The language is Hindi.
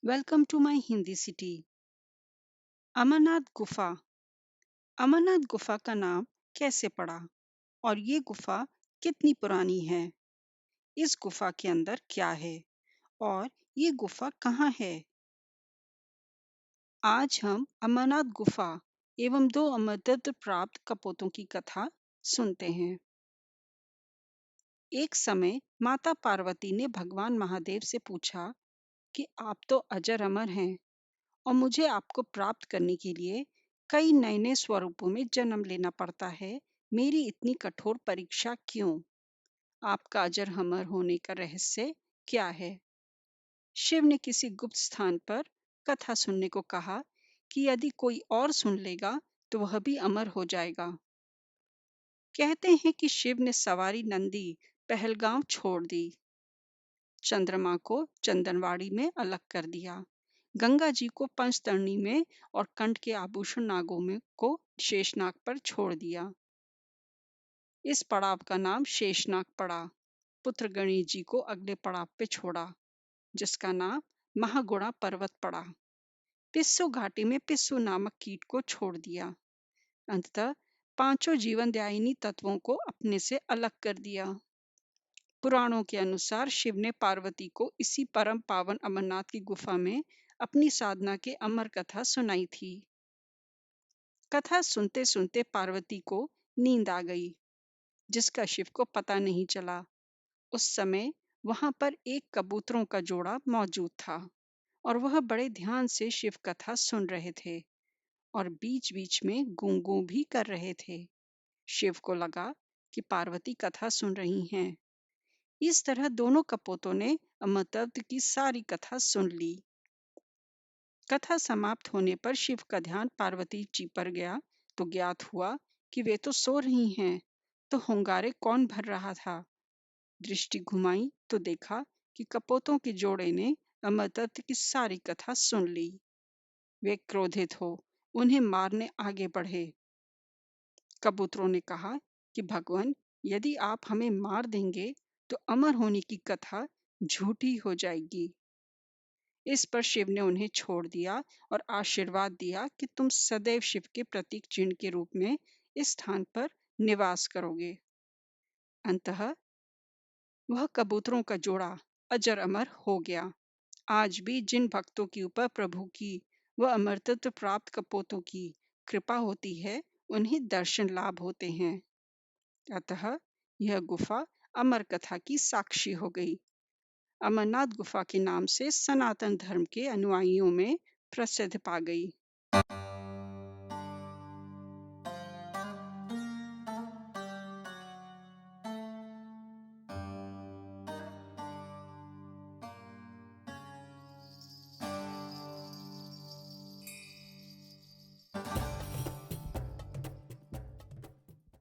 Welcome to my Hindi city. Amarnath गुफा। अमरनाथ गुफा का नाम कैसे पड़ा और ये गुफा कितनी पुरानी है? इस गुफा के अंदर क्या है और ये गुफा कहाँ है? आज हम अमरनाथ गुफा एवं दो अमरत्व प्राप्त कपोतों की कथा सुनते हैं। एक समय माता पार्वती ने भगवान महादेव से पूछा कि आप तो अजर अमर हैं और मुझे आपको प्राप्त करने के लिए कई नए नए स्वरूपों में जन्म लेना पड़ता है। मेरी इतनी कठोर परीक्षा क्यों? आपका अजर अमर होने का रहस्य क्या है? शिव ने किसी गुप्त स्थान पर कथा सुनने को कहा कि यदि कोई और सुन लेगा तो वह भी अमर हो जाएगा। कहते हैं कि शिव ने सवारी नंदी पहलगांव छोड़ दी, चंद्रमा को चंदनवाड़ी में अलग कर दिया, गंगा जी को पंचतरणी में और कंठ के आभूषण नागों में को शेषनाग पर छोड़ दिया। इस पड़ाव का नाम शेषनाग पड़ा। पुत्र गणेश जी को अगले पड़ाव पे छोड़ा, जिसका नाम महागुणा पर्वत पड़ा। पिस्सू घाटी में पिस्सू नामक कीट को छोड़ दिया। अंततः पांचों जीवनदायिनी तत्वों को अपने से अलग कर दिया। पुराणों के अनुसार शिव ने पार्वती को इसी परम पावन अमरनाथ की गुफा में अपनी साधना के अमर कथा सुनाई थी। कथा सुनते सुनते पार्वती को नींद आ गई, जिसका शिव को पता नहीं चला। उस समय वहां पर एक कबूतरों का जोड़ा मौजूद था और वह बड़े ध्यान से शिव कथा सुन रहे थे और बीच बीच में गूं भी कर रहे थे। शिव को लगा कि पार्वती कथा सुन रही हैं। इस तरह दोनों कपोतों ने अमरतत्व की सारी कथा सुन ली। कथा समाप्त होने पर शिव का ध्यान पार्वती जी पर गया तो ज्ञात हुआ कि वे तो सो रही हैं। तो होंगारे कौन भर रहा था? दृष्टि घुमाई तो देखा कि कपोतों के जोड़े ने अमरतत्व की सारी कथा सुन ली। वे क्रोधित हो उन्हें मारने आगे बढ़े। कबूतरों ने कहा कि भगवान, यदि आप हमें मार देंगे तो अमर होने की कथा झूठी हो जाएगी। इस पर शिव ने उन्हें छोड़ दिया और आशीर्वाद दिया कि तुम सदैव शिव के प्रतीक चिन्ह के रूप में इस स्थान पर निवास करोगे। अंततः वह कबूतरों का जोड़ा अजर अमर हो गया। आज भी जिन भक्तों के ऊपर प्रभु की व अमरत्व प्राप्त कपोतों की कृपा होती है, उन्हें दर्शन लाभ होते हैं। अतः यह गुफा अमर कथा की साक्षी हो गई। अमरनाथ गुफा के नाम से सनातन धर्म के अनुयायियों में प्रसिद्ध पा गई।